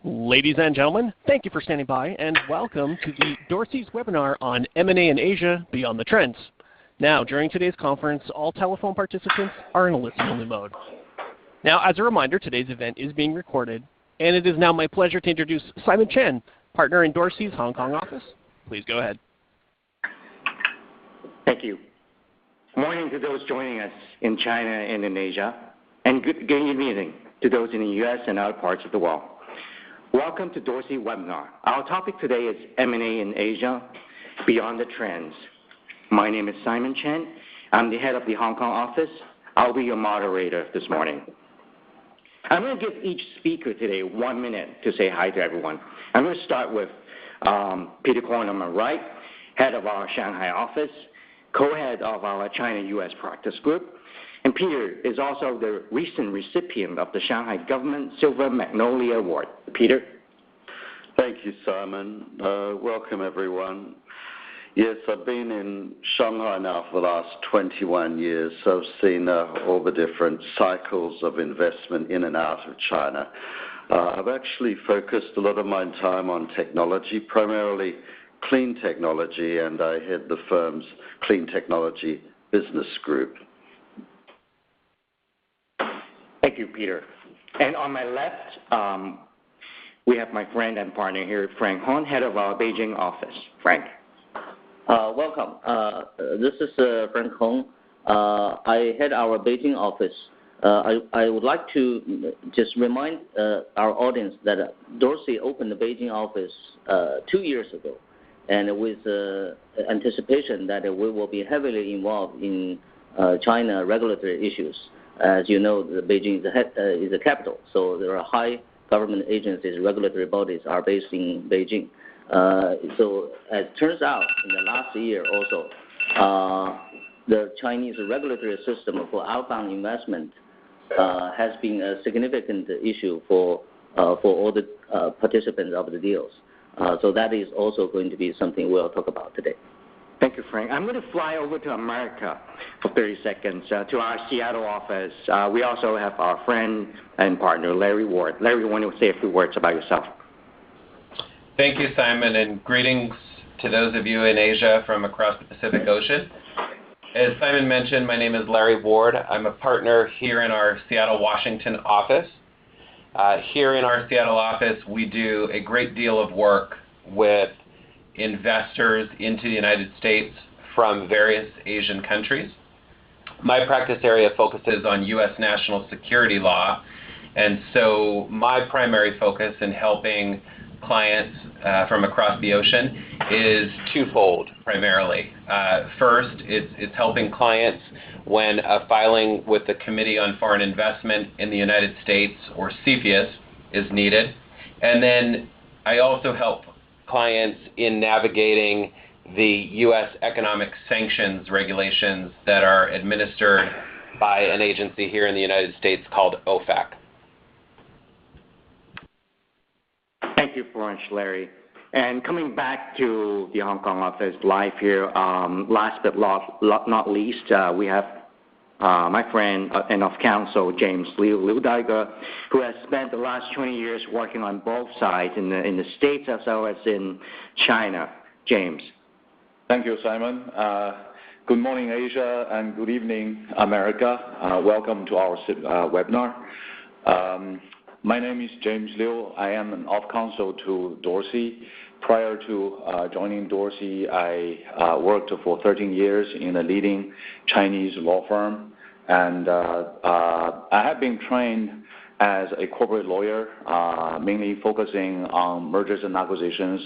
Ladies and gentlemen, thank you for standing by and welcome to the Dorsey's webinar on M&A in Asia Beyond the Trends. Now, during today's conference, all telephone participants are in a listen-only mode. Now, as a reminder, today's event is being recorded, and it is now my pleasure to introduce Simon Chen, partner in Dorsey's Hong Kong office. Please go ahead. Thank you. Good morning to those joining us in China and in Asia, and good evening to those in the U.S. and other parts of the world. Welcome to Dorsey webinar. Our topic today is M&A in Asia, Beyond the Trends. My name is Simon Chen. I'm the head of the Hong Kong office. I'll be your moderator this morning. I'm going to give each speaker today 1 minute to say hi to everyone. I'm going to start with Peter Corne on my right, head of our Shanghai office, co-head of our China-U.S. practice group. And Peter is also the recent recipient of the Shanghai Government Silver Magnolia Award. Peter? Thank you, Simon. Welcome, everyone. Yes, I've been in Shanghai now for the last 21 years, so I've seen all the different cycles of investment in and out of China. I've actually focused a lot of my time on technology, primarily clean technology, and I head the firm's clean technology business group. Thank you, Peter. And on my left, we have my friend and partner here, Frank Hon, head of our Beijing office. Frank. Welcome. This is Frank Hon. I head our Beijing office. I would like to just remind our audience that Dorsey opened the Beijing office 2 years ago, and with anticipation that we will be heavily involved in China regulatory issues. As you know, Beijing is the capital, so there are high government agencies, regulatory bodies are based in Beijing. So as it turns out, in the last year also, the Chinese regulatory system for outbound investment has been a significant issue for all the participants of the deals. So that is also going to be something we'll talk about today. Thank you, Frank. I'm going to fly over to America for 30 seconds to our Seattle office. We also have our friend and partner, Larry Ward. Larry, why don't you say a few words about yourself? Thank you, Simon, and greetings to those of you in Asia from across the Pacific Ocean. As Simon mentioned, my name is Larry Ward. I'm a partner here in our Seattle, Washington office. Here in our Seattle office, we do a great deal of work with investors into the United States from various Asian countries. My practice area focuses on U.S. national security law, and so my primary focus in helping clients from across the ocean is twofold primarily. First, it's helping clients when a filing with the Committee on Foreign Investment in the United States, or CFIUS, is needed. And then I also help clients in navigating the U.S. economic sanctions regulations that are administered by an agency here in the United States called OFAC. Thank you very much, Larry. And coming back to the Hong Kong office live here, last but not least, we have my friend and of Counsel, James Liu Daiger, who has spent the last 20 years working on both sides in the States as well as in China. James. Thank you, Simon. Good morning, Asia, and good evening, America. Welcome to our webinar. My name is James Liu. I am an of-counsel to Dorsey. Prior to joining Dorsey, I worked for 13 years in a leading Chinese law firm, and I have been trained as a corporate lawyer, mainly focusing on mergers and acquisitions,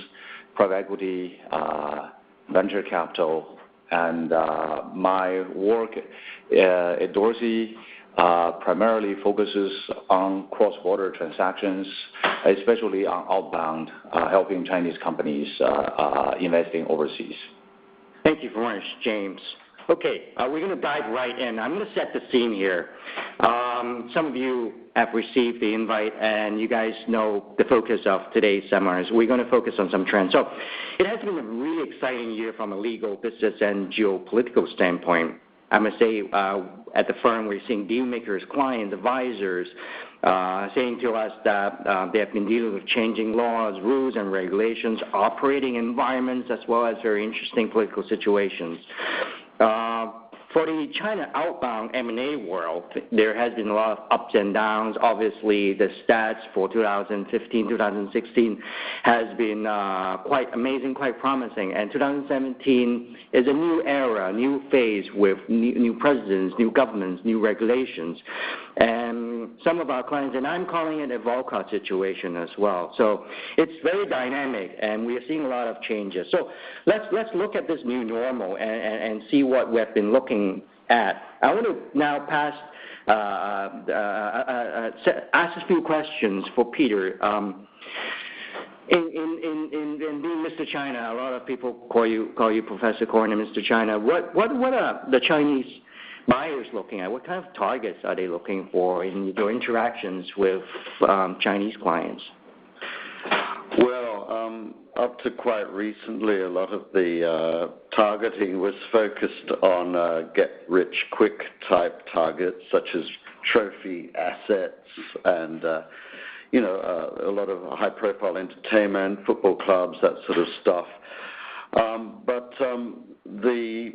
private equity, venture capital, and my work at Dorsey primarily focuses on cross-border transactions, especially on outbound, helping Chinese companies investing overseas. Thank you very much, James. Okay, we're going to dive right in. I'm going to set the scene here. Some of you have received the invite, and you guys know the focus of today's seminars. We're going to focus on some trends. So it has been a really exciting year from a legal, business, and geopolitical standpoint. I must say, at the firm, we're seeing deal makers, clients, advisors saying to us that they have been dealing with changing laws, rules, and regulations, operating environments, as well as very interesting political situations. For the China outbound M&A world, there has been a lot of ups and downs. Obviously, the stats for 2015, 2016 has been quite amazing, quite promising. And 2017 is a new era, new phase with new presidents, new governments, new regulations. And some of our clients, and I'm calling it a Volcker situation as well. So it's very dynamic, and we are seeing a lot of changes. So let's look at this new normal and see what we've been looking at. I want to now ask a few questions for Peter. In being Mr. China, a lot of people call you Professor Corne and Mr. China. What are the Chinese buyers looking at? What kind of targets are they looking for in your interactions with Chinese clients? Well, up to quite recently, a lot of the targeting was focused on get-rich-quick type targets, such as trophy assets and a lot of high-profile entertainment, football clubs, that sort of stuff. But the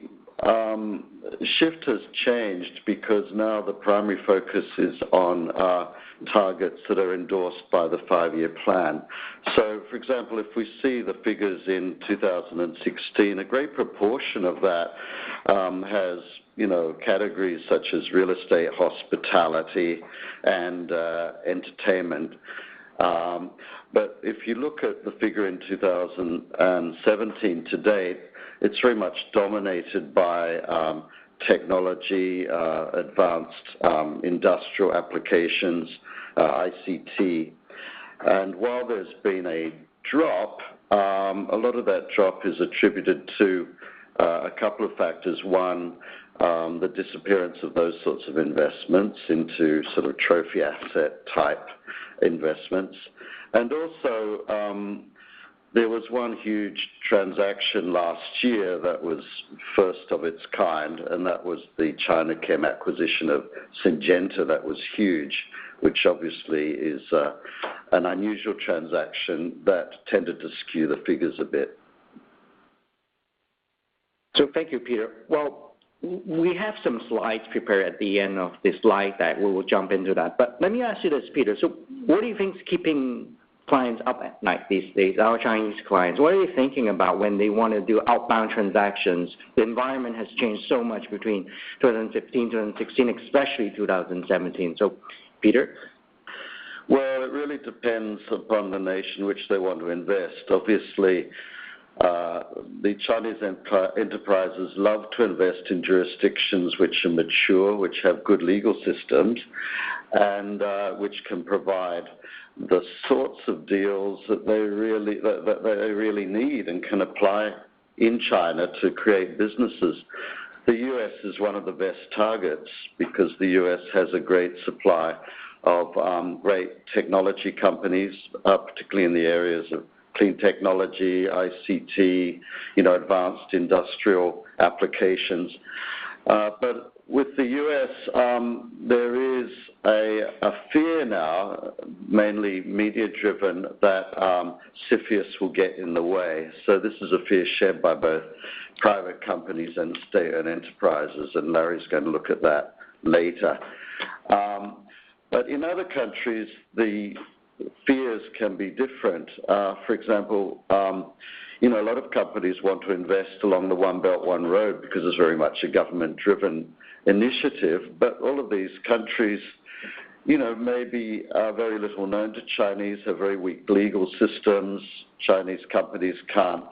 shift has changed because now the primary focus is on targets that are endorsed by the 5-year plan. So, for example, if we see the figures in 2016, a great proportion of that has, categories such as real estate, hospitality, and entertainment. But if you look at the figure in 2017 to date, it's very much dominated by technology, advanced industrial applications, ICT. And while there's been a drop, a lot of that drop is attributed to a couple of factors. One, the disappearance of those sorts of investments into sort of trophy asset type investments. And also, there was one huge transaction last year that was first of its kind, and that was the China Chem acquisition of Syngenta. That was huge, which obviously is an unusual transaction that tended to skew the figures a bit. So thank you, Peter. Well, we have some slides prepared at the end of this slide that we will jump into that. But let me ask you this, Peter. So what do you think is keeping clients up at night these days, our Chinese clients? What are they thinking about when they want to do outbound transactions? The environment has changed so much between 2015, 2016, especially 2017. So, Peter? Well, it really depends upon the nation which they want to invest. Obviously, the Chinese enterprises love to invest in jurisdictions which are mature, which have good legal systems, and which can provide the sorts of deals that they really need and can apply in China to create businesses. The U.S. is one of the best targets because the U.S. has a great supply of great technology companies, particularly in the areas of clean technology, ICT, advanced industrial applications. But with the U.S., there is a fear now, mainly media-driven, that Cepheus will get in the way. So this is a fear shared by both private companies and state-owned enterprises, and Larry's going to look at that later. But in other countries, the fears can be different. For example, a lot of companies want to invest along the One Belt, One Road because it's very much a government-driven initiative, but all of these countries, may be very little known to Chinese, have very weak legal systems. Chinese companies can't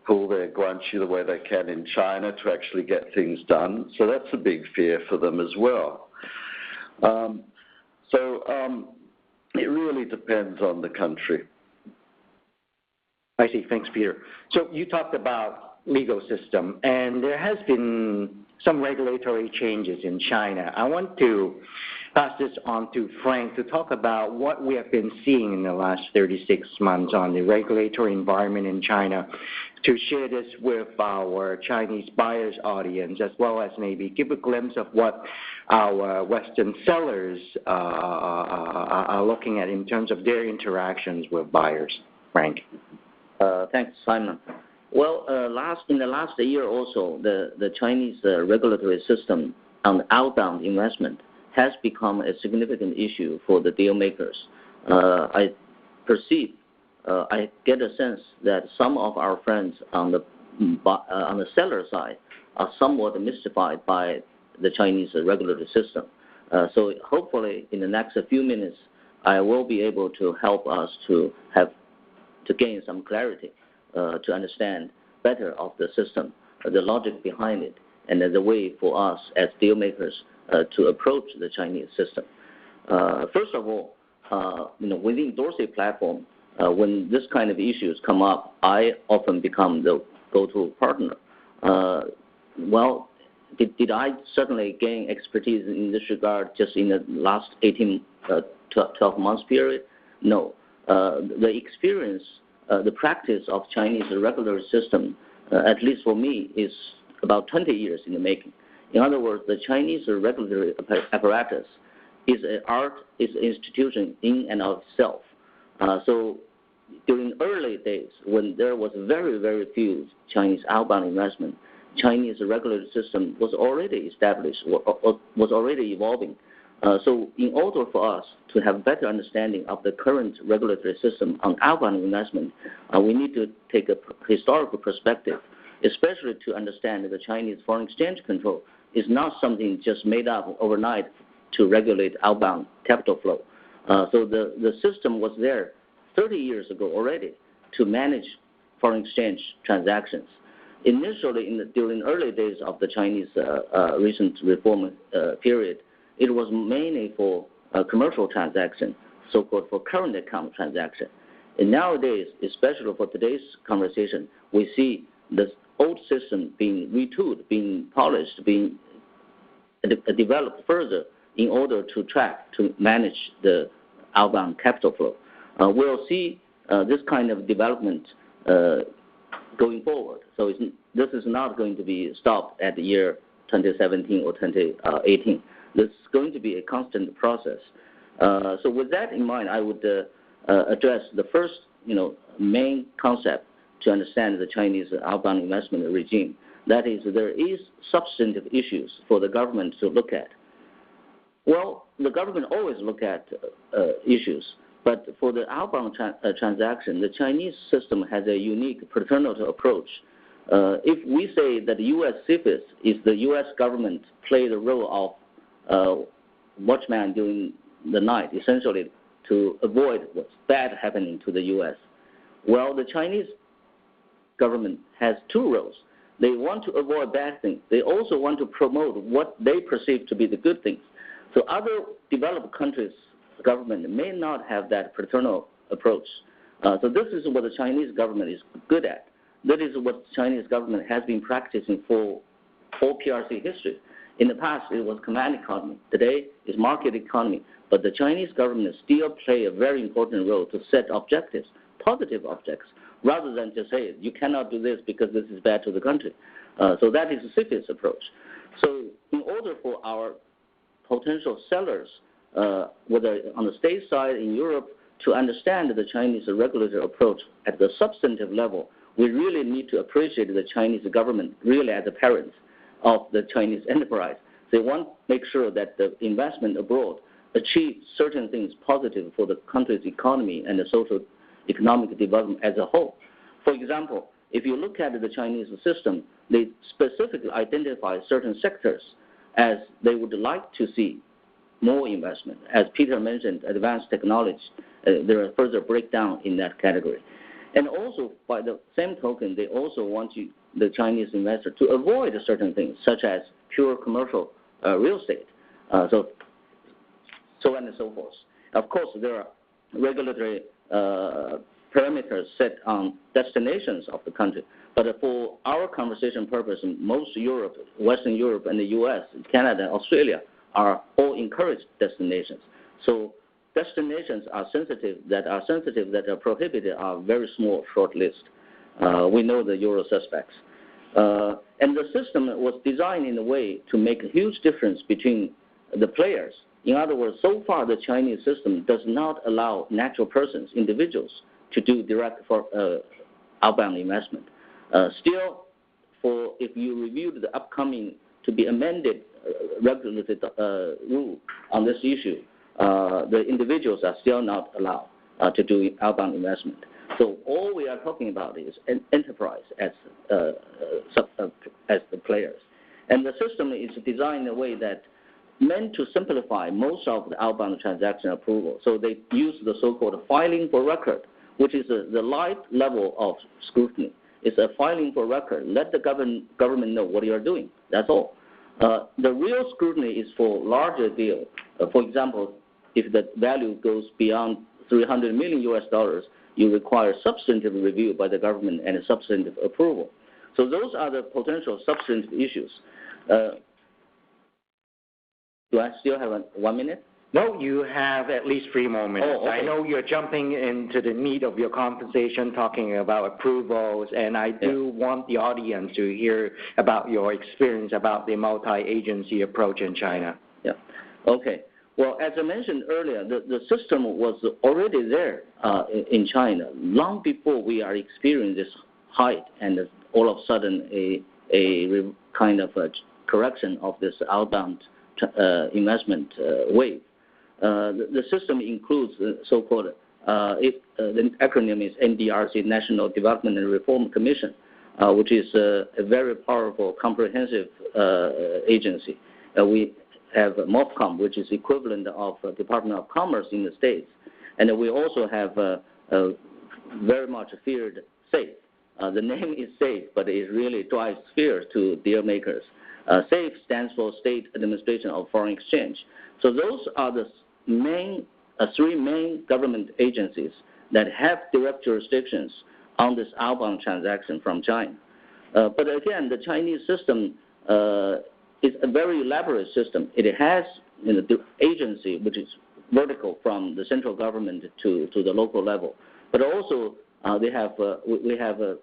pull their guanxi the way they can in China to actually get things done. So that's a big fear for them as well. It really depends on the country. I see. Thanks, Peter. So you talked about legal system, and there has been some regulatory changes in China. I want to pass this on to Frank to talk about what we have been seeing in the last 36 months on the regulatory environment in China, to share this with our Chinese buyers audience, as well as maybe give a glimpse of what our Western sellers are looking at in terms of their interactions with buyers. Frank. Thanks, Simon. Well, in the last year or so, the Chinese regulatory system on outbound investment has become a significant issue for the deal makers. I get a sense that some of our friends on the seller side are somewhat mystified by the Chinese regulatory system. So hopefully, in the next few minutes, I will be able to help us to gain some clarity to understand better of the system, the logic behind it, and the way for us as deal makers to approach the Chinese system. First of all, within Dorsey platform, when this kind of issues come up, I often become the go-to partner. Well, did I certainly gain expertise in this regard just in the last 12 months period? No. The experience, the practice of Chinese regulatory system, at least for me, is about 20 years in the making. In other words, the Chinese regulatory apparatus is an art, is an institution in and of itself. So during early days, when there was very, very few Chinese outbound investment, Chinese regulatory system was already established, was already evolving. So in order for us to have better understanding of the current regulatory system on outbound investment, we need to take a historical perspective, especially to understand that the Chinese foreign exchange control is not something just made up overnight to regulate outbound capital flow. So the system was there 30 years ago already to manage foreign exchange transactions. Initially, during early days of the Chinese recent reform period, it was mainly for commercial transaction, so-called for current account transaction. And nowadays, especially for today's conversation, we see this old system being retooled, being polished, being developed further in order to manage the outbound capital flow. We'll see this kind of development going forward. So this is not going to be stopped at the year 2017 or 2018. This is going to be a constant process. So with that in mind, I would address the first, main concept to understand the Chinese outbound investment regime. That is, there is substantive issues for the government to look at. Well, the government always look at issues, but for the outbound transaction, the Chinese system has a unique paternal approach. If we say that the U.S. Cepheus is the U.S. government play the role of watchman during the night, essentially to avoid what's bad happening to the U.S. Well, the Chinese government has two roles. They want to avoid bad things. They also want to promote what they perceive to be the good things. So other developed countries' government may not have that paternal approach. So this is what the Chinese government is good at. That is what the Chinese government has been practicing for whole PRC history. In the past, it was command economy. Today, it's market economy. But the Chinese government still play a very important role to set objectives, positive objects, rather than to say, you cannot do this because this is bad to the country. So that is the Cepheus approach. So in order for our potential sellers, whether on the state side in Europe, to understand the Chinese regulatory approach at the substantive level, we really need to appreciate the Chinese government really as the parents of the Chinese enterprise. They want to make sure that the investment abroad achieves certain things positive for the country's economy and the social economic development as a whole. For example, if you look at the Chinese system, they specifically identify certain sectors as they would like to see more investment. As Peter mentioned, advanced technology, there are further breakdown in that category. And also, by the same token, they also want the Chinese investor to avoid certain things, such as pure commercial real estate, so on and so forth. Of course, there are regulatory parameters set on destinations of the country. But for our conversation purpose, most Europe, Western Europe, and the U.S., Canada, Australia are all encouraged destinations. So destinations are sensitive that are prohibited are very small, short list. We know the usual suspects. And the system was designed in a way to make a huge difference between the players. In other words, so far the Chinese system does not allow natural persons, individuals, to do direct for outbound investment. Still, if you review the upcoming to be amended regulatory rule on this issue, the individuals are still not allowed to do outbound investment. So all we are talking about is an enterprise as the players. And the system is designed in a way that meant to simplify most of the outbound transaction approval. So they use the so-called filing for record, which is the light level of scrutiny. It's a filing for record. Let the government know what you are doing. That's all. The real scrutiny is for larger deals. For example, if the value goes beyond $300 million, you require substantive review by the government and a substantive approval. So those are the potential substantive issues. Do I still have 1 minute? No, you have at least 3 more minutes. Oh, okay. I know you're jumping into the meat of your conversation, talking about approvals, and I do want the audience to hear about your experience about the multi-agency approach in China. Yeah. Okay. Well, as I mentioned earlier, the system was already there in China long before we are experiencing this height and all of a sudden a kind of a correction of this outbound investment wave. The system includes the so-called, the acronym is NDRC, National Development and Reform Commission, which is a very powerful, comprehensive agency. We have MOFCOM, which is equivalent of Department of Commerce in the States. And we also have very much feared SAFE. The name is SAFE, but it really drives fear to deal makers. SAFE stands for State Administration of Foreign Exchange. So those are the main, 3 main government agencies that have direct jurisdictions on this outbound transaction from China. But again, the Chinese system is a very elaborate system. It has the agency, which is vertical from the central government to the local level. But also we have a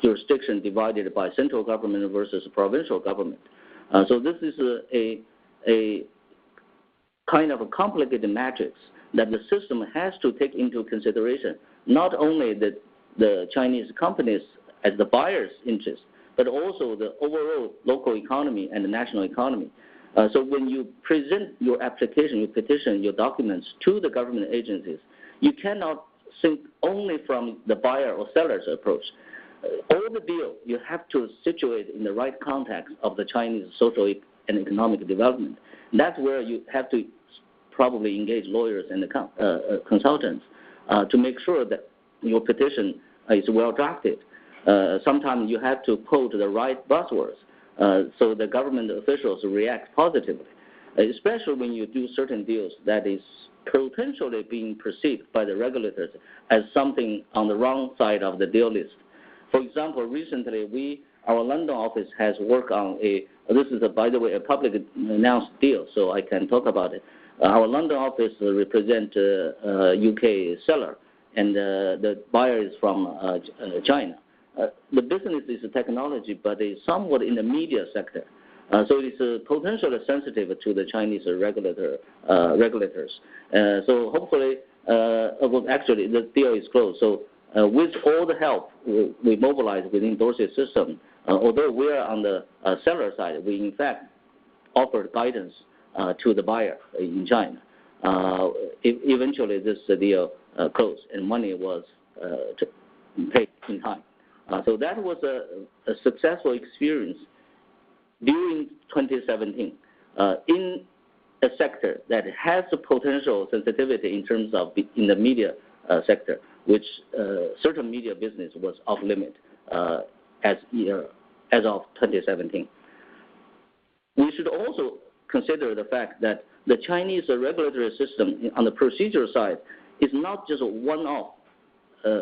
jurisdiction divided by central government versus provincial government. So this is a kind of a complicated matrix that the system has to take into consideration not only the Chinese companies as the buyer's interest, but also the overall local economy and the national economy. So when you present your application, your petition, your documents to the government agencies, you cannot think only from the buyer or seller's approach. All the deal, you have to situate in the right context of the Chinese social and economic development. That's where you have to probably engage lawyers and consultants to make sure that your petition is well drafted. Sometimes you have to quote the right buzzwords so the government officials react positively, especially when you do certain deals that is potentially being perceived by the regulators as something on the wrong side of the deal list. For example, recently our London office has worked on this is, by the way, a public announced deal, so I can talk about it. Our London office represents UK seller, and the buyer is from China. The business is a technology, but it's somewhat in the media sector. So it's potentially sensitive to the Chinese regulators. So hopefully, actually, the deal is closed. So with all the help we mobilize within Dorsey system, although we are on the seller side, we in fact offered guidance to the buyer in China. Eventually, this deal closed, and money was paid in time. So that was a successful experience during 2017 in a sector that has a potential sensitivity in terms of in the media sector, which certain media business was off limit as of 2017. We should also consider the fact that the Chinese regulatory system on the procedure side is not just a one-off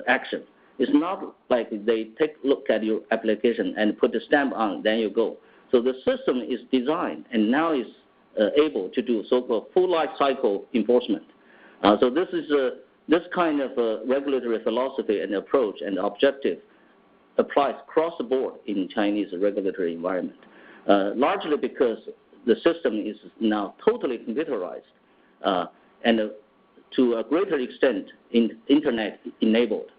action. It's not like they take a look at your application and put the stamp on, then you go. So the system is designed and now is able to do so-called full life cycle enforcement. So this kind of regulatory philosophy and approach and objective applies across the board in Chinese regulatory environment, largely because the system is now totally computerized and to a greater extent internet enabled.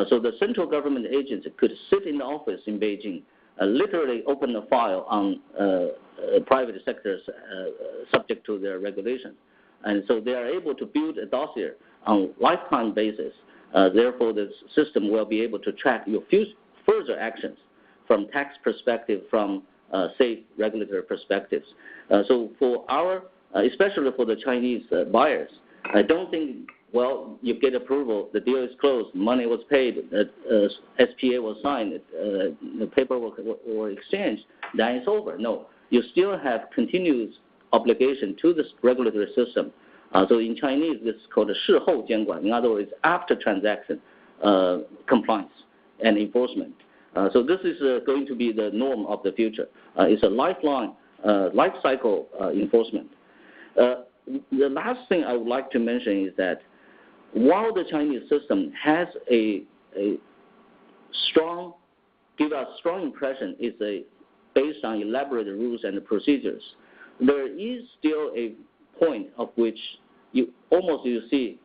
So the central government agency could sit in the office in Beijing, literally open a file on private sectors subject to their regulation. And so they are able to build a dossier on lifetime basis. Therefore, the system will be able to track your further actions from tax perspective, from safe regulatory perspectives. So for especially for the Chinese buyers, I don't think, well, you get approval, the deal is closed, money was paid, SPA was signed, the paperwork were exchanged, then it's over. No, you still have continuous obligation to this regulatory system. So in Chinese, this is called 事后监管. In other words, after transaction compliance and enforcement. So this is going to be the norm of the future. It's a lifelong, life cycle enforcement. The last thing I would like to mention is that while the Chinese system has give us strong impression, is based on elaborate rules and procedures, there is still a point of which you see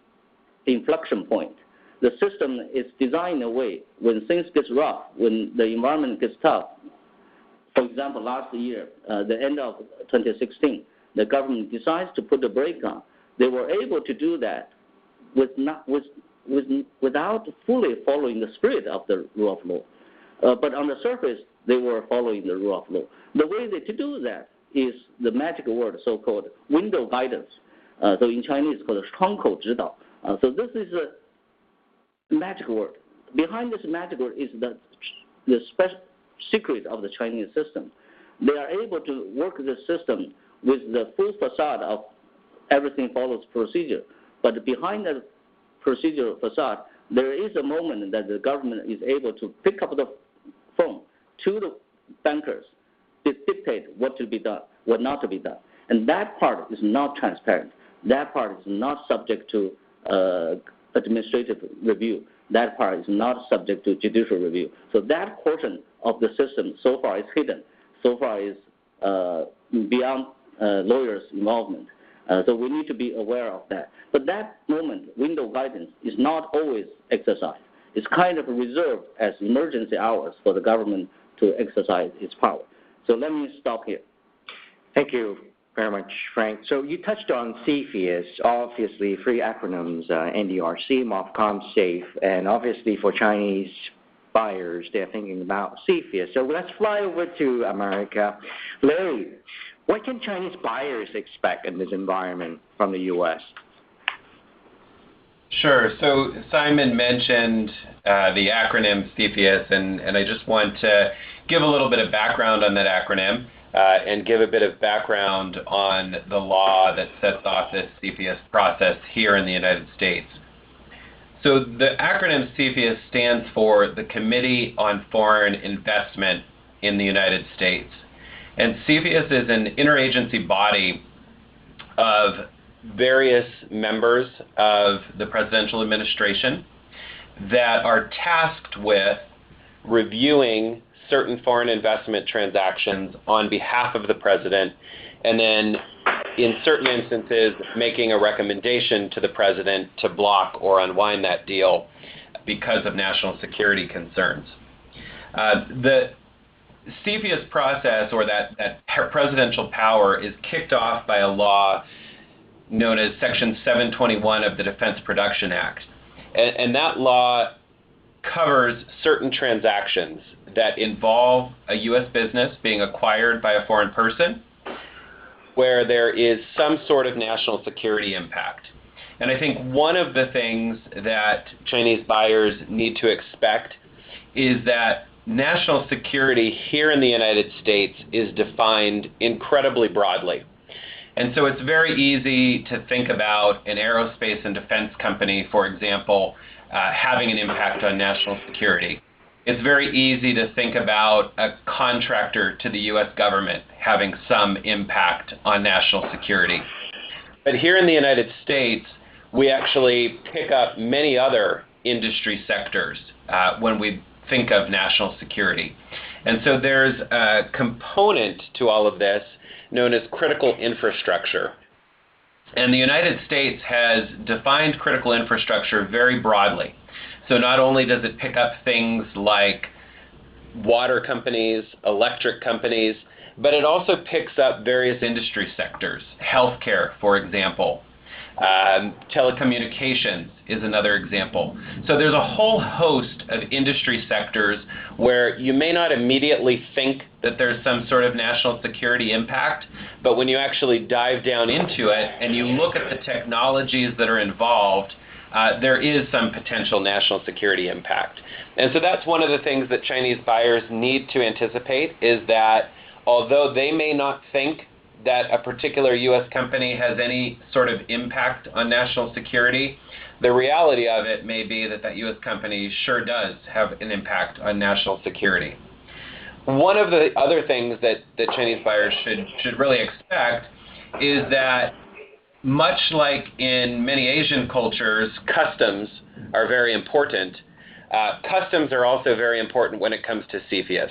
inflection point. The system is designed in a way when things get rough, when the environment gets tough. For example, last year, the end of 2016, the government decides to put a brake on. They were able to do that without fully following the spirit of the rule of law. But on the surface, they were following the rule of law. The way to do that is the magic word, so-called window guidance. So in Chinese, it's called 窗口指导. So this is a magic word. Behind this magic word is the special secret of the Chinese system. They are able to work the system with the full facade of everything follows procedure. But behind that procedural facade, there is a moment that the government is able to pick up the phone to the bankers, to dictate what to be done, what not to be done. And that part is not transparent. That part is not subject to administrative review. That part is not subject to judicial review. So that portion of the system so far is hidden, so far is beyond lawyers' involvement. So we need to be aware of that. But that moment, window guidance, is not always exercised. It's kind of reserved as emergency hours for the government to exercise its power. So let me stop here. Thank you very much, Frank. So you touched on CFIUS, obviously three acronyms, NDRC, MOFCOM, SAFE, and obviously for Chinese buyers, they're thinking about CFIUS. So let's fly over to America. Larry, what can Chinese buyers expect in this environment from the U.S.? Sure. So Simon mentioned the acronym CFIUS, and I just want to give a little bit of background on that acronym and give a bit of background on the law that sets off this CFIUS process here in the United States. So the acronym CFIUS stands for the Committee on Foreign Investment in the United States. And CFIUS is an interagency body of various members of the presidential administration that are tasked with reviewing certain foreign investment transactions on behalf of the president, and then in certain instances making a recommendation to the president to block or unwind that deal because of national security concerns. The CFIUS process, or that presidential power, is kicked off by a law known as Section 721 of the Defense Production Act. And that law covers certain transactions that involve a U.S. business being acquired by a foreign person where there is some sort of national security impact. And I think one of the things that Chinese buyers need to expect is that national security here in the United States is defined incredibly broadly. And so it's very easy to think about an aerospace and defense company, for example, having an impact on national security. it's very easy to think about a contractor to the U.S. government having some impact on national security. But here in the United States, we actually pick up many other industry sectors when we think of national security. And so there's a component to all of this known as critical infrastructure. And the United States has defined critical infrastructure very broadly. So not only does it pick up things like water companies, electric companies, but it also picks up various industry sectors. Healthcare, for example. Telecommunications is another example. So there's a whole host of industry sectors where you may not immediately think that there's some sort of national security impact, but when you actually dive down into it and you look at the technologies that are involved, there is some potential national security impact. And so that's one of the things that Chinese buyers need to anticipate, is that although they may not think that a particular U.S. company has any sort of impact on national security, the reality of it may be that that U.S. company sure does have an impact on national security. One of the other things that Chinese buyers should really expect is that, much like in many Asian cultures, customs are very important. Customs are also very important when it comes to CFIUS.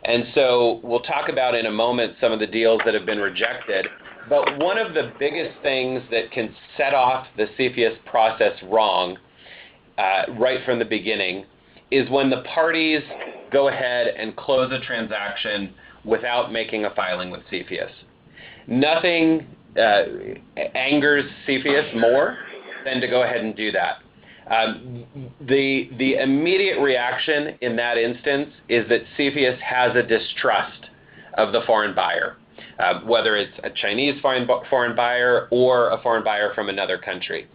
And so we'll talk about in a moment some of the deals that have been rejected. But one of the biggest things that can set off the CFIUS process wrong right from the beginning is when the parties go ahead and close a transaction without making a filing with CFIUS. Nothing angers CFIUS more than to go ahead and do that. The immediate reaction in that instance is that CFIUS has a distrust of the foreign buyer, whether it's a Chinese foreign buyer or a foreign buyer from another country.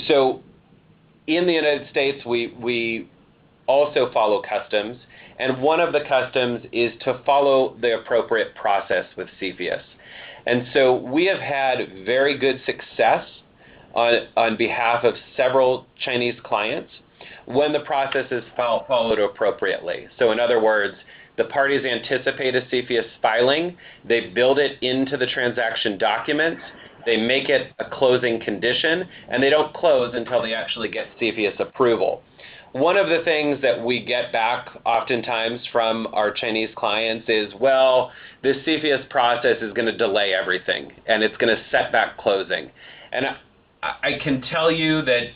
So in the United States, we also follow customs, and one of the customs is to follow the appropriate process with CFIUS. And so we have had very good success on behalf of several Chinese clients when the process is followed appropriately. So in other words, the parties anticipate a CFIUS filing, they build it into the transaction documents, they make it a closing condition, and they don't close until they actually get CFIUS approval. One of the things that we get back oftentimes from our Chinese clients is, well, this CFIUS process is going to delay everything, and it's going to set back closing. And I can tell you that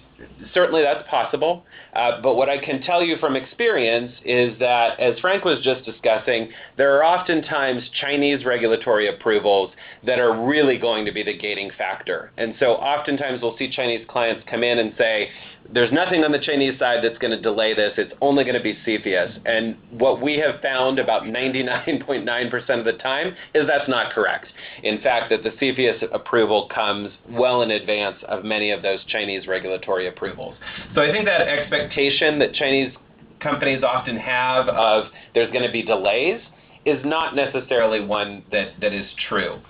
certainly that's possible, but what I can tell you from experience is that, as Frank was just discussing, there are oftentimes Chinese regulatory approvals that are really going to be the gating factor. And so oftentimes we'll see Chinese clients come in and say, there's nothing on the Chinese side that's going to delay this. It's only going to be CFIUS. And what we have found about 99.9% of the time is that's not correct. In fact, that the CFIUS approval comes well in advance of many of those Chinese regulatory approvals. So I think that expectation that Chinese companies often have of there's going to be delays is not necessarily one that is true.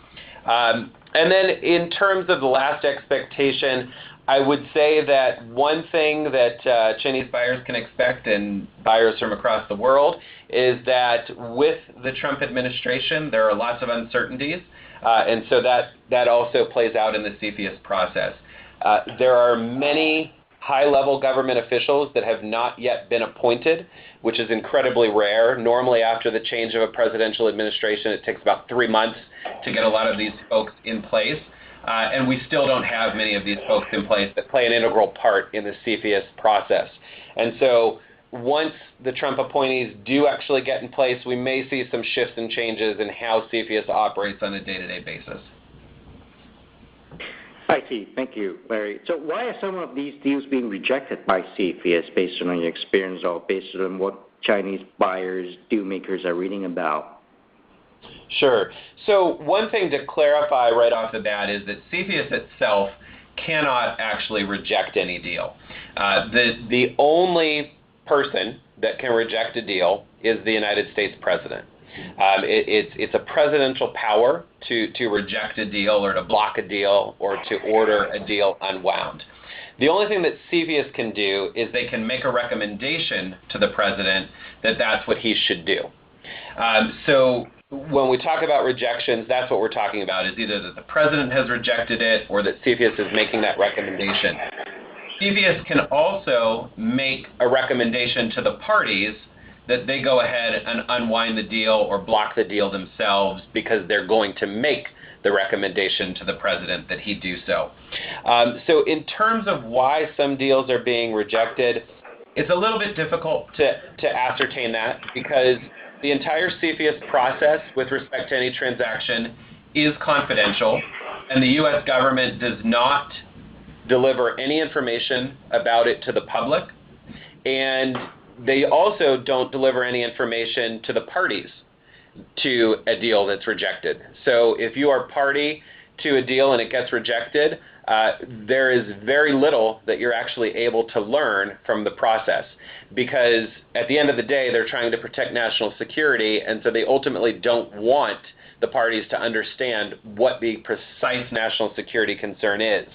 And then in terms of the last expectation, I would say that one thing that Chinese buyers can expect, and buyers from across the world, is that with the Trump administration, there are lots of uncertainties, and so that also plays out in the CFIUS process. There are many high-level government officials that have not yet been appointed, which is incredibly rare. Normally, after the change of a presidential administration, it takes about 3 months to get a lot of these folks in place. And we still don't have many of these folks in place that play an integral part in the CFIUS process. And so once the Trump appointees do actually get in place, we may see some shifts and changes in how CFIUS operates on a day-to-day basis. I see. Thank you, Larry. So why are some of these deals being rejected by CFIUS based on your experience or based on what Chinese buyers, deal makers are reading about? Sure. So one thing to clarify right off the bat is that CFIUS itself cannot actually reject any deal. The only person that can reject a deal is the United States president. It's a presidential power to reject a deal or to block a deal or to order a deal unwound. The only thing that CFIUS can do is they can make a recommendation to the president that that's what he should do. So when we talk about rejections, that's what we're talking about, is either that the president has rejected it or that CFIUS is making that recommendation. CFIUS can also make a recommendation to the parties that they go ahead and unwind the deal or block the deal themselves because they're going to make the recommendation to the president that he do so. So in terms of why some deals are being rejected, it's a little bit difficult to ascertain that because the entire CFIUS process with respect to any transaction is confidential, and the U.S. government does not deliver any information about it to the public, and they also don't deliver any information to the parties to a deal that's rejected. So if you are party to a deal and it gets rejected, there is very little that you're actually able to learn from the process, because at the end of the day, they're trying to protect national security, and so they ultimately don't want the parties to understand what the precise national security concern is.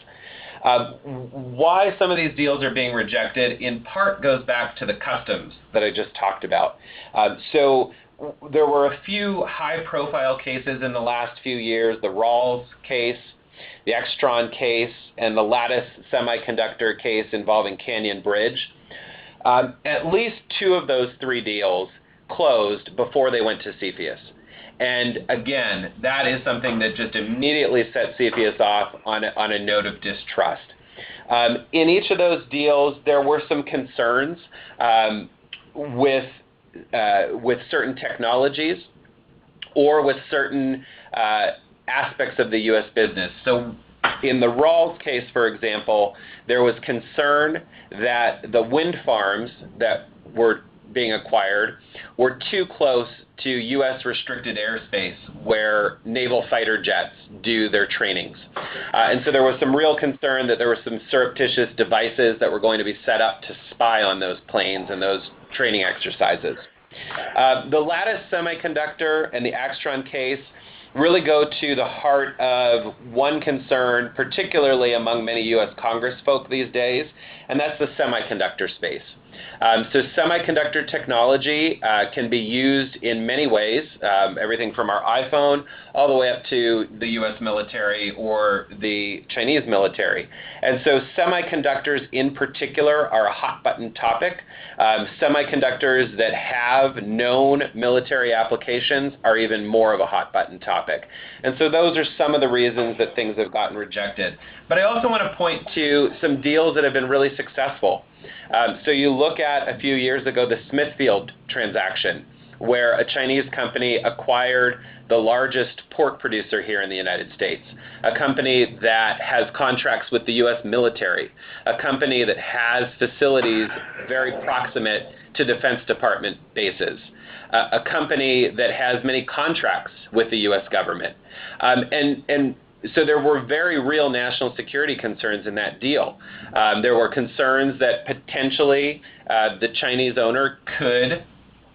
Why some of these deals are being rejected in part goes back to the customs that I just talked about. So there were a few high-profile cases in the last few years, the Rawls case, the Extron case, and the Lattice Semiconductor case involving Canyon Bridge. At least two of those three deals closed before they went to CFIUS. And again, that is something that just immediately set CFIUS off on a note of distrust. In each of those deals, there were some concerns with certain technologies or with certain aspects of the U.S. business. So in the Rawls case, for example, there was concern that the wind farms that were being acquired were too close to U.S. restricted airspace where naval fighter jets do their trainings. And so there was some real concern that there were some surreptitious devices that were going to be set up to spy on those planes and those training exercises. The Lattice Semiconductor and the Extron case really go to the heart of one concern, particularly among many U.S. Congress folk these days, and that's the semiconductor space. So semiconductor technology can be used in many ways, everything from our iPhone all the way up to the U.S. military or the Chinese military. And so semiconductors in particular are a hot button topic. Semiconductors that have known military applications are even more of a hot button topic. And so those are some of the reasons that things have gotten rejected. But I also want to point to some deals that have been really successful. So you look at a few years ago the Smithfield transaction, where a Chinese company acquired the largest pork producer here in the United States, a company that has contracts with the U.S. military, a company that has facilities very proximate to Defense Department bases, a company that has many contracts with the U.S. government. So there were very real national security concerns in that deal. There were concerns that potentially the Chinese owner could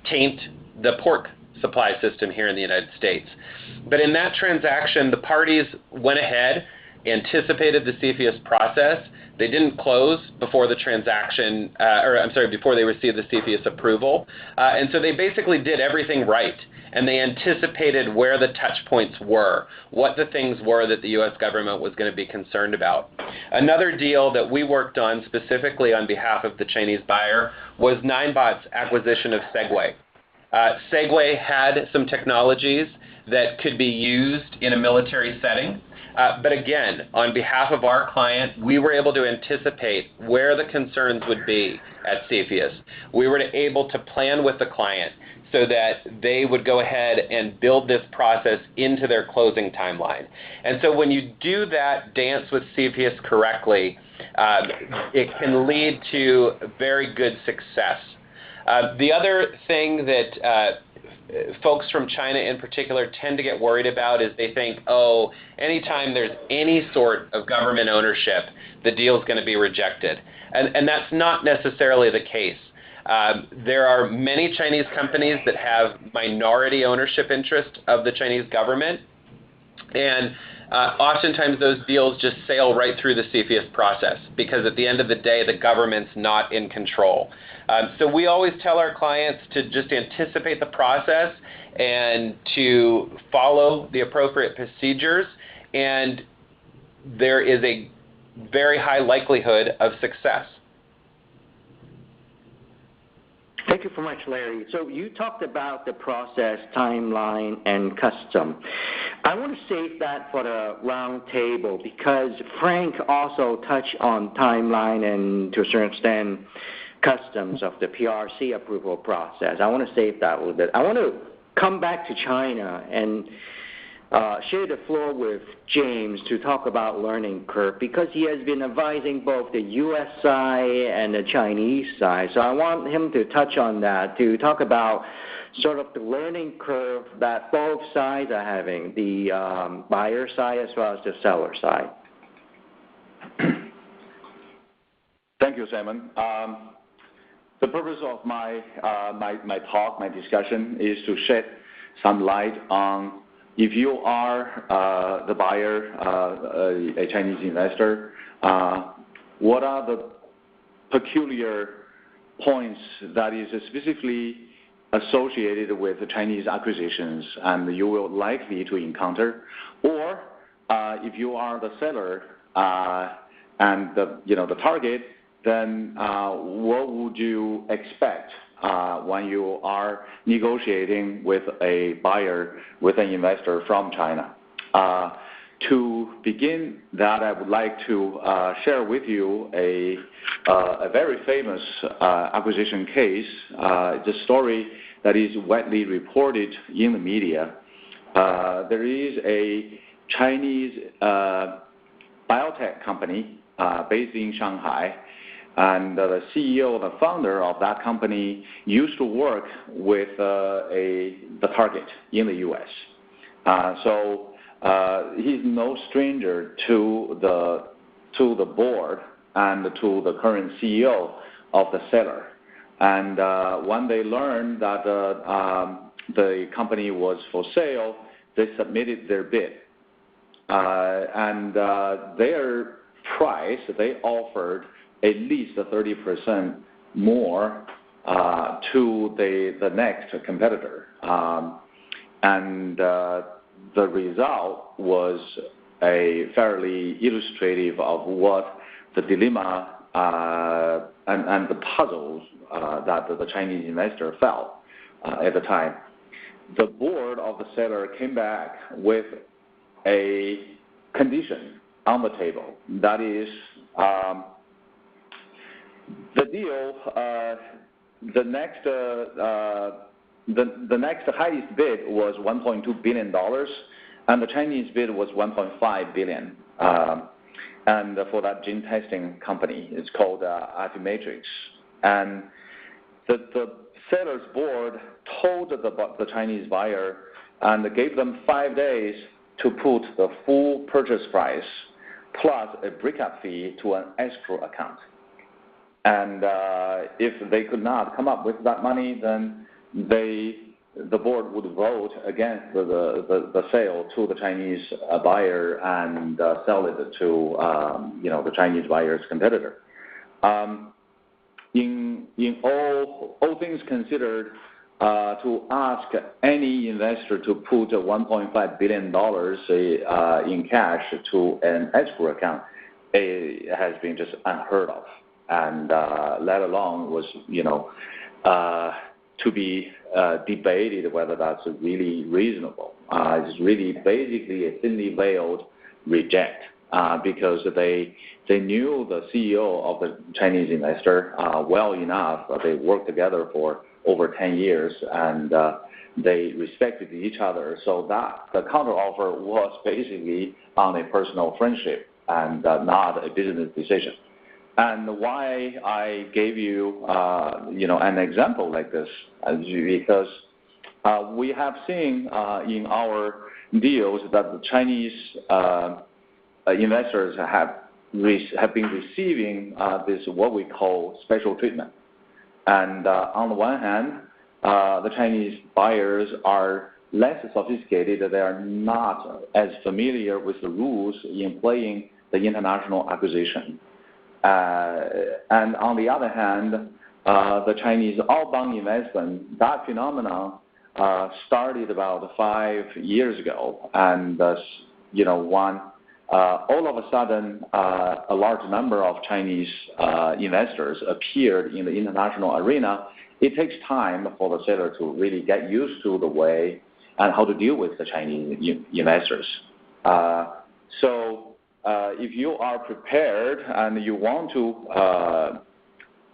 taint the pork supply system here in the United States. But in that transaction, the parties went ahead, anticipated the CFIUS process. They didn't close before the transaction, before they received the CFIUS approval. And so they basically did everything right. And they anticipated where the touch points were, what the things were that the U.S. government was going to be concerned about. Another deal that we worked on specifically on behalf of the Chinese buyer was Ninebot's acquisition of Segway. Segway had some technologies that could be used in a military setting. But again, on behalf of our client, we were able to anticipate where the concerns would be at CFIUS. We were able to plan with the client so that they would go ahead and build this process into their closing timeline. And so when you do that dance with CFIUS correctly, it can lead to very good success. The other thing that folks from China in particular tend to get worried about is they think, oh, anytime there's any sort of government ownership, the deal's going to be rejected. And that's not necessarily the case. There are many Chinese companies that have minority ownership interest of the Chinese government, and oftentimes those deals just sail right through the CFIUS process because at the end of the day, the government's not in control. So we always tell our clients to just anticipate the process and to follow the appropriate procedures, and there is a very high likelihood of success. Thank you so much, Larry. So you talked about the process, timeline, and custom. I want to save that for the round table because Frank also touched on timeline and to a certain extent customs of the PRC approval process. I want to save that a little bit. I want to come back to China and share the floor with James to talk about learning curve because he has been advising both the U.S. side and the Chinese side. So I want him to touch on that, to talk about sort of the learning curve that both sides are having, the buyer side as well as the seller side. Thank you, Simon. The purpose of my talk, my discussion, is to shed some light on if you are the buyer, a Chinese investor, what are the peculiar points that is specifically associated with the Chinese acquisitions and you will likely to encounter? Or if you are the seller and the target, then what would you expect when you are negotiating with a buyer, with an investor from China? To begin that, I would like to share with you a very famous acquisition case. It's a story that is widely reported in the media. There is a Chinese biotech company based in Shanghai, and the CEO, the founder of that company, used to work with the target in the U.S. So he's no stranger to the board and to the current CEO of the seller. And when they learned that the company was for sale, they submitted their bid. And their price, they offered at least 30% more to the next competitor. And the result was a fairly illustrative of what the dilemma and the puzzles that the Chinese investor felt at the time. The board of the seller came back with a condition on the table. That is, the deal, the next highest bid was $1.2 billion, and the Chinese bid was $1.5 billion. And for that gene testing company, it's called Affymetrix. And the seller's board told the Chinese buyer and gave them 5 days to put the full purchase price plus a breakup fee to an escrow account. And if they could not come up with that money, then the board would vote against the sale to the Chinese buyer and sell it to the Chinese buyer's competitor. In all things considered, to ask any investor to put $1.5 billion in cash to an escrow account has been just unheard of, and let alone was to be debated whether that's really reasonable. It's really basically a thinly veiled reject because they knew the CEO of the Chinese investor well enough. They worked together for over 10 years, and they respected each other. So that the counteroffer was basically on a personal friendship and not a business decision. And why I gave you, an example like this is because we have seen in our deals that the Chinese investors have been receiving this what we call special treatment. And on the one hand, the Chinese buyers are less sophisticated. They are not as familiar with the rules in playing the international acquisition. And on the other hand, the Chinese outbound investment, that phenomenon started about 5 years ago. And, all of a sudden, a large number of Chinese investors appeared in the international arena. It takes time for the seller to really get used to the way and how to deal with the Chinese investors. So if you are prepared and you want to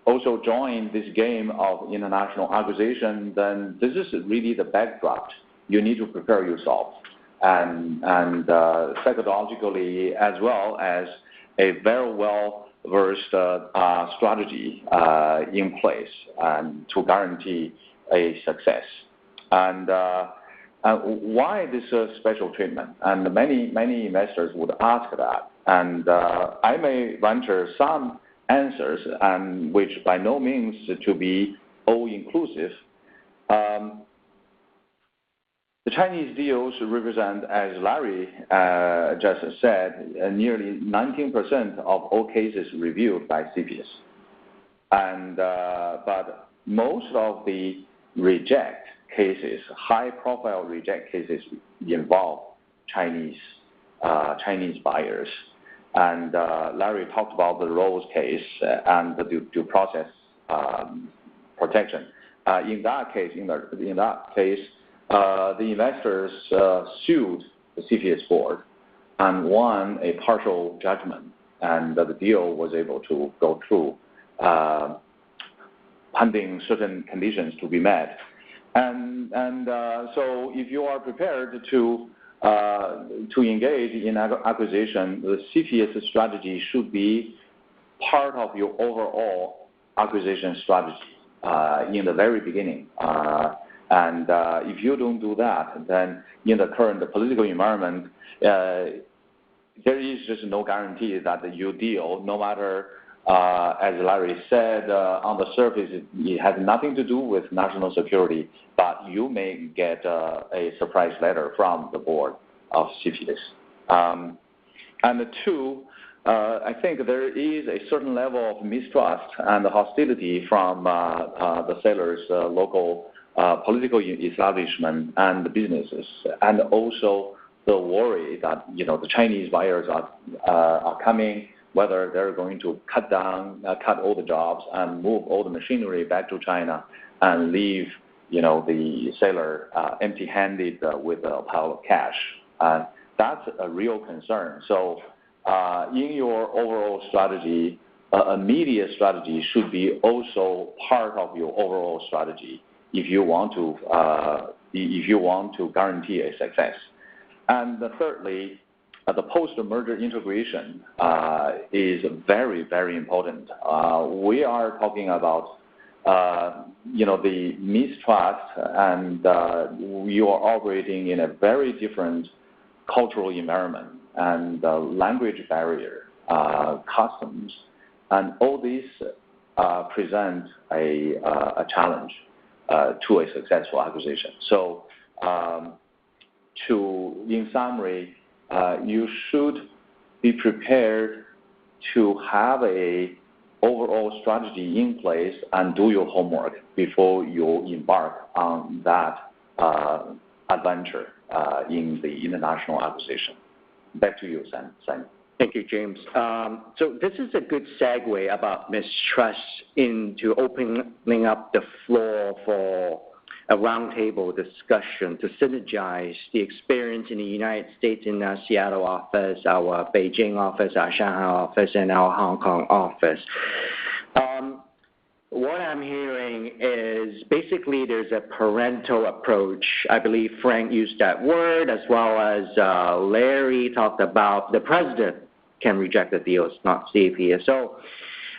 also join this game of international acquisition, then this is really the backdrop. You need to prepare yourself and psychologically as well as a very well-versed strategy in place and to guarantee a success. And why this special treatment? And many investors would ask that. And I may venture some answers, and which by no means to be all-inclusive. The Chinese deals represent, as Larry just said, nearly 19% of all cases reviewed by CFIUS. And but most of the reject cases, high-profile reject cases, involve Chinese buyers. And Larry talked about the Rose case and the due process protection. In that case, the investors sued the CFIUS board and won a partial judgment, and the deal was able to go through pending certain conditions to be met. And so if you are prepared to engage in acquisition, the CFIUS strategy should be part of your overall acquisition strategy in the very beginning. And if you don't do that, then in the current political environment, there is just no guarantee that you deal, no matter, as Larry said, on the surface, it has nothing to do with national security, but you may get a surprise letter from the board of CFIUS. And two, I think there is a certain level of mistrust and hostility from the seller's local political establishment and the businesses, and also the worry that the Chinese buyers are coming, whether they're going to cut all the jobs and move all the machinery back to China and leave the seller empty-handed with a pile of cash. That's a real concern. So in your overall strategy, a media strategy should be also part of your overall strategy if you want to guarantee a success. And thirdly, the post-merger integration is very, very important. We are talking about the mistrust, and you are operating in a very different cultural environment and language barrier, customs, and all these present a challenge to a successful acquisition. So, in summary, you should be prepared to have a overall strategy in place and do your homework before you embark on that adventure in the international acquisition. Back to you, Simon. Thank you, James. So this is a good segue about mistrust into opening up the floor for a roundtable discussion to synergize the experience in the United States in our Seattle office, our Beijing office, our Shanghai office, and our Hong Kong office. What I'm hearing is basically there's a parental approach. I believe Frank used that word, as well as Larry talked about the president can reject the deals, not CFIUS. So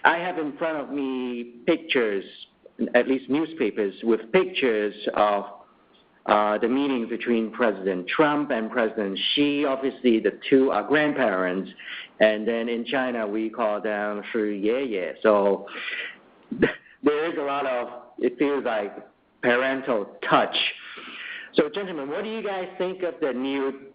I have in front of me pictures, at least newspapers, with pictures of the meeting between President Trump and President Xi. Obviously, the two are grandparents. And then in China, we call them 是爷爷. So there is a lot of, it feels like, parental touch. So, gentlemen, what do you guys think of the new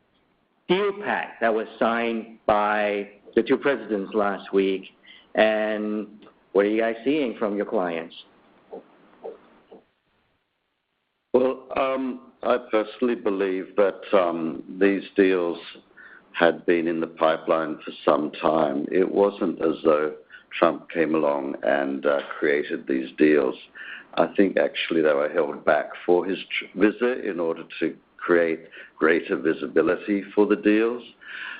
deal pact that was signed by the two presidents last week? And what are you guys seeing from your clients? Well, I personally believe that these deals had been in the pipeline for some time. It wasn't as though Trump came along and created these deals. I think actually they were held back for his visit in order to create greater visibility for the deals.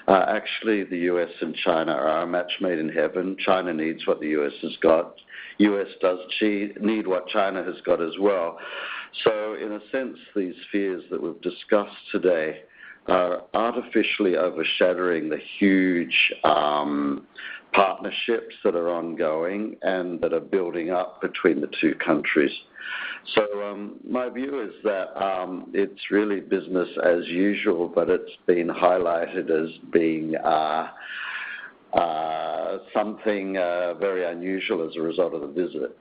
Actually, the U.S. and China are a match made in heaven. China needs what the U.S. has got. U.S. does need what China has got as well. So in a sense, these fears that we've discussed today are artificially overshadowing the huge partnerships that are ongoing and that are building up between the two countries. So my view is that it's really business as usual, but it's been highlighted as being something very unusual as a result of the visit.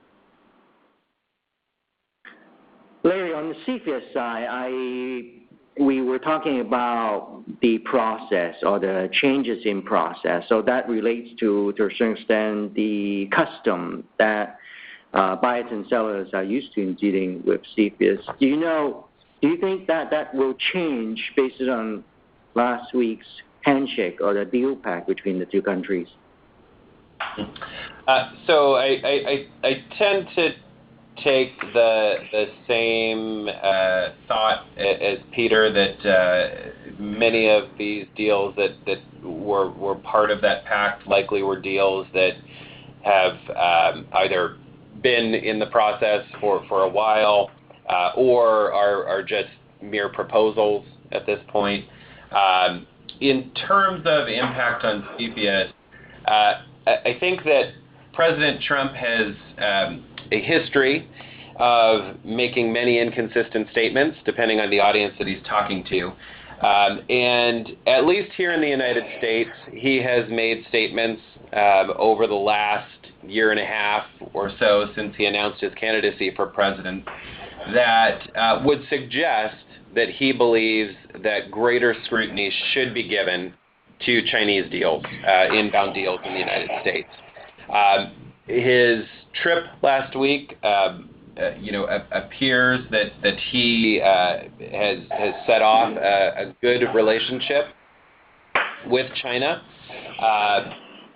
Larry, on the CFIUS side, we were talking about the process or the changes in process. So that relates to a certain extent, the custom that buyers and sellers are used to in dealing with CFIUS. Do you think that will change based on last week's handshake or the deal pact between the two countries? So I tend to take the same thought as Peter, that many of these deals that were part of that pact likely were deals that have either been in the process for a while or are just mere proposals at this point. In terms of impact on CFIUS, I think that President Trump has a history of making many inconsistent statements depending on the audience that he's talking to. And at least here in the United States, he has made statements over the last year and a half or so since he announced his candidacy for president that would suggest that he believes that greater scrutiny should be given to Chinese deals, inbound deals in the United States. His trip last week, appears that he has set off a good relationship with China.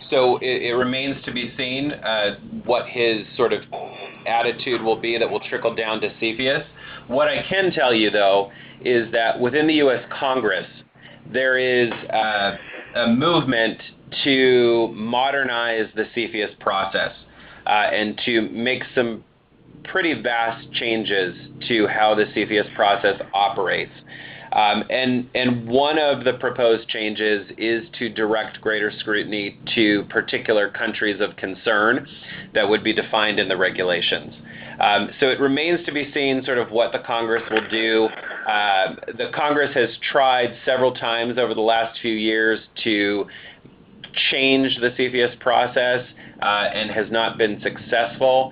So it remains to be seen what his sort of attitude will be that will trickle down to CFIUS. What I can tell you, though, is that within the U.S. Congress, there is a movement to modernize the CFIUS process and to make some pretty vast changes to how the CFIUS process operates. And one of the proposed changes is to direct greater scrutiny to particular countries of concern that would be defined in the regulations. So it remains to be seen sort of what the Congress will do. The Congress has tried several times over the last few years to change the CFIUS process and has not been successful.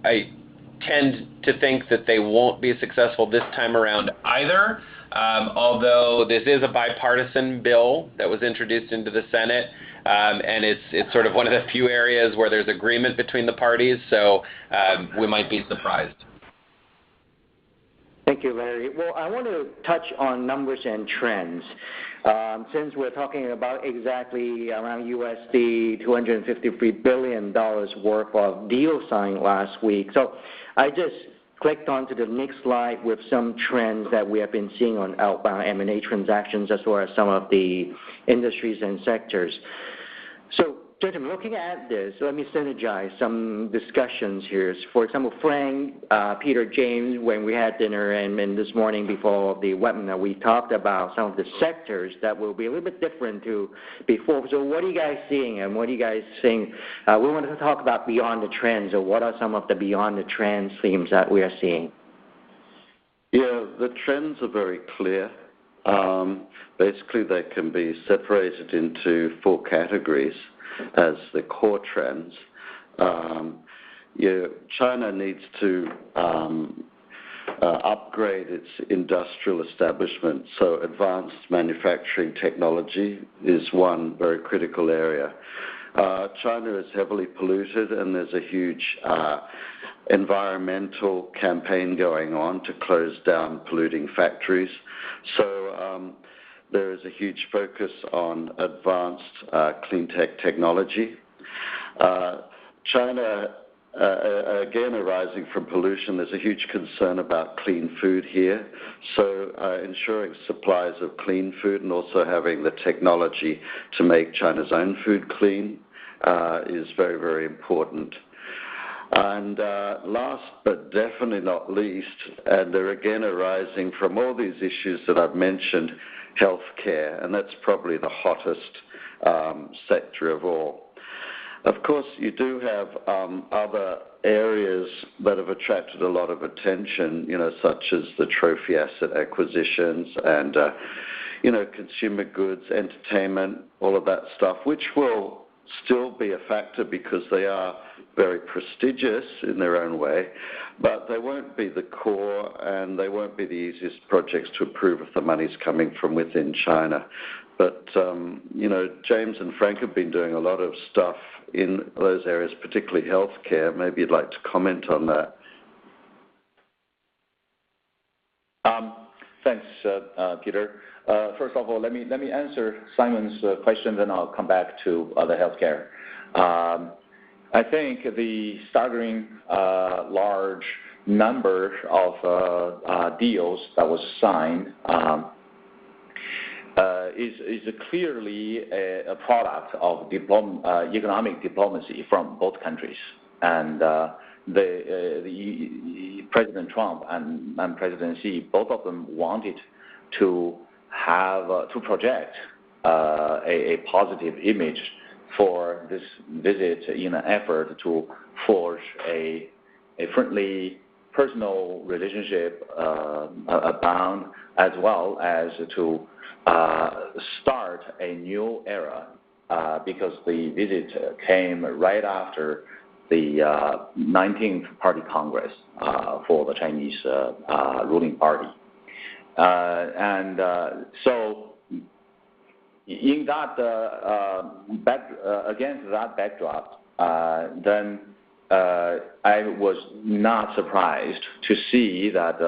I tend to think that they won't be successful this time around either, although this is a bipartisan bill that was introduced into the Senate, and it's sort of one of the few areas where there's agreement between the parties, so we might be surprised. Thank you, Larry. Well, I want to touch on numbers and trends. Since we're talking about exactly around USD $253 billion worth of deals signed last week. So I just clicked onto the next slide with some trends that we have been seeing on outbound M&A transactions as well as some of the industries and sectors. So, gentlemen, looking at this, let me synergize some discussions here. For example, Frank, Peter, James, when we had dinner and this morning before the webinar, we talked about some of the sectors that will be a little bit different to before. So what are you guys seeing and what are you guys seeing? We want to talk about beyond the trends, or what are some of the beyond the trends themes that we are seeing? Yeah, the trends are very clear. Basically, they can be separated into four categories as the core trends. China needs to upgrade its industrial establishment. So advanced manufacturing technology is one very critical area. China is heavily polluted, and there's a huge environmental campaign going on to close down polluting factories. So there is a huge focus on advanced clean tech technology. China, again arising from pollution, there's a huge concern about clean food here. So ensuring supplies of clean food and also having the technology to make China's own food clean is very, very important. And last but definitely not least, and they're again arising from all these issues that I've mentioned, healthcare, and that's probably the hottest sector of all. Of course, you do have other areas that have attracted a lot of attention, such as the trophy asset acquisitions and, consumer goods, entertainment, all of that stuff, which will still be a factor because they are very prestigious in their own way, but they won't be the core and they won't be the easiest projects to approve if the money's coming from within China. But, James and Frank have been doing a lot of stuff in those areas, particularly healthcare. Maybe you'd like to comment on that. Thanks, Peter. First of all, let me answer Simon's question, then I'll come back to the healthcare. I think the staggering large number of deals that was signed is clearly a product of economic diplomacy from both countries. And the President Trump and President Xi, both of them wanted to project a positive image for this visit in an effort to forge a friendly personal relationship, a bond, as well as to start a new era because the visit came right after the 19th Party Congress for the Chinese ruling party. So in that against that backdrop, then I was not surprised to see that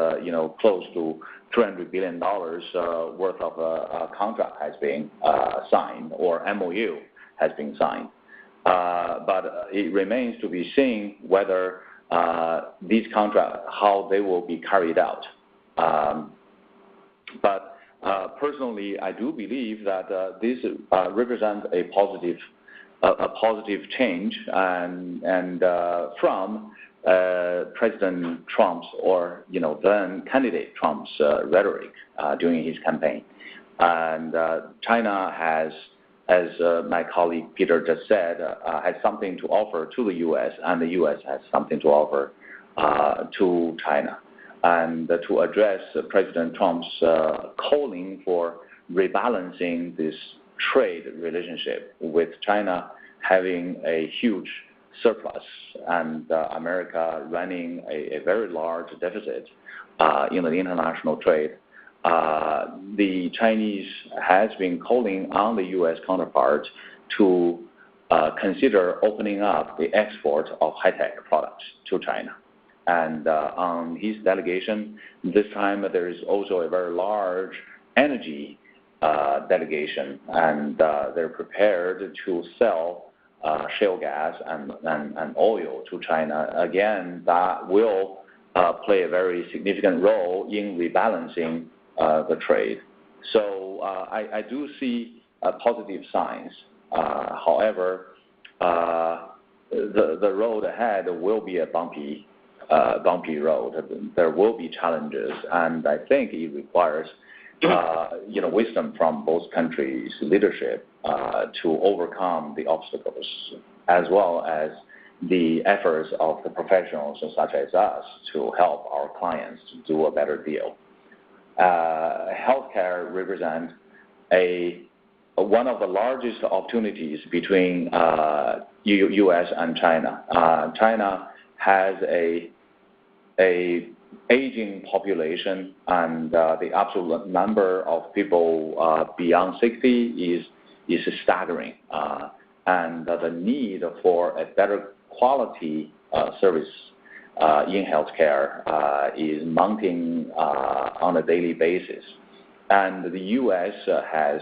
close to $300 billion worth of a contract has been signed, or MOU has been signed. But it remains to be seen whether these contracts, how they will be carried out. But personally, I do believe that this represents a positive change and from President Trump's or then candidate Trump's rhetoric during his campaign. And China has, as my colleague Peter just said, has something to offer to the U.S. and the U.S. has something to offer to China. And to address President Trump's calling for rebalancing this trade relationship with China having a huge surplus and America running a very large deficit in the international trade, the Chinese has been calling on the U.S. counterpart to consider opening up the export of high-tech products to China. And on his delegation, this time there is also a very large energy delegation, and they're prepared to sell shale gas and oil to China. Again, that will play a very significant role in rebalancing the trade. So I do see positive signs. However, the road ahead will be a bumpy road. There will be challenges, and I think it requires wisdom from both countries' leadership to overcome the obstacles, as well as the efforts of the professionals such as us to help our clients to do a better deal. Healthcare represents one of the largest opportunities between U.S. and China. China has a aging population, and the absolute number of people beyond 60 is staggering, and the need for a better quality service in healthcare is mounting on a daily basis. And the U.S. has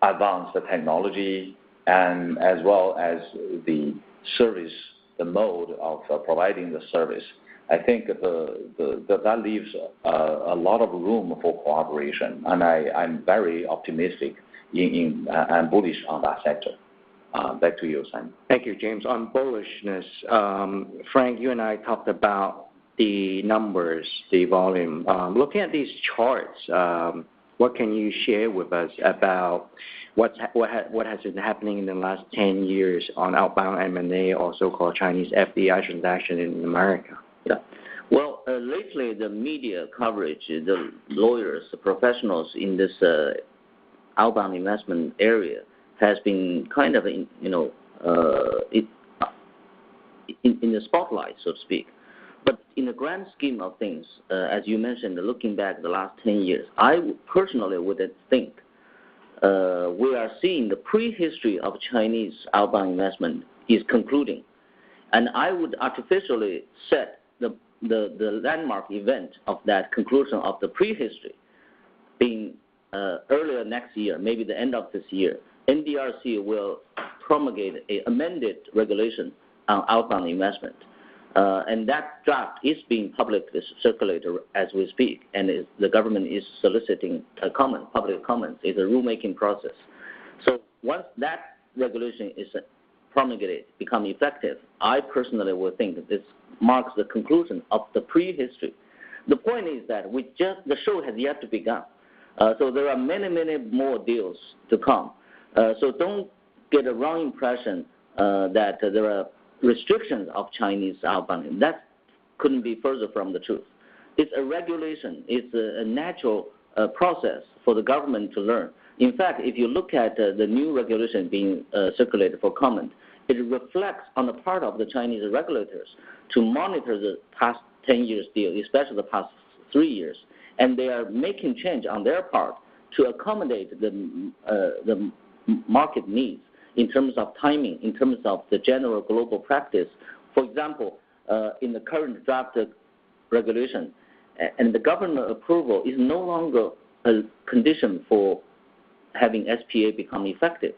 advanced the technology and as well as the service, the mode of providing the service. I think that leaves a lot of room for cooperation, and I'm very optimistic and bullish on that sector. Back to you, Simon. Thank you, James. On bullishness, Frank, you and I talked about the numbers, the volume. Looking at these charts, what can you share with us about what has been happening in the last 10 years on outbound M&A or so-called Chinese FDI transaction in America? Yeah. Well, lately the media coverage, the lawyers, the professionals in this outbound investment area has been kind of in the spotlight, so to speak. But in the grand scheme of things, as you mentioned, looking back the last 10 years, I personally would think we are seeing the prehistory of Chinese outbound investment is concluding. And I would artificially set the landmark event of that conclusion of the prehistory being earlier next year, maybe the end of this year. NDRC will promulgate an amended regulation on outbound investment. And that draft is being publicly circulated as we speak, and the government is soliciting public comments. It's a rulemaking process. So once that regulation is promulgated, become effective, I personally would think that this marks the conclusion of the prehistory. The point is that the show has yet to begin. So there are many, many more deals to come. So don't get a wrong impression that there are restrictions of Chinese outbound. That couldn't be further from the truth. It's a regulation. It's a natural process for the government to learn. In fact, if you look at the new regulation being circulated for comment, it reflects on the part of the Chinese regulators to monitor the past 10 years deal, especially the past 3 years. And they are making change on their part to accommodate the market needs in terms of timing, in terms of the general global practice. For example, in the current draft regulation, and the government approval is no longer a condition for having SPA become effective,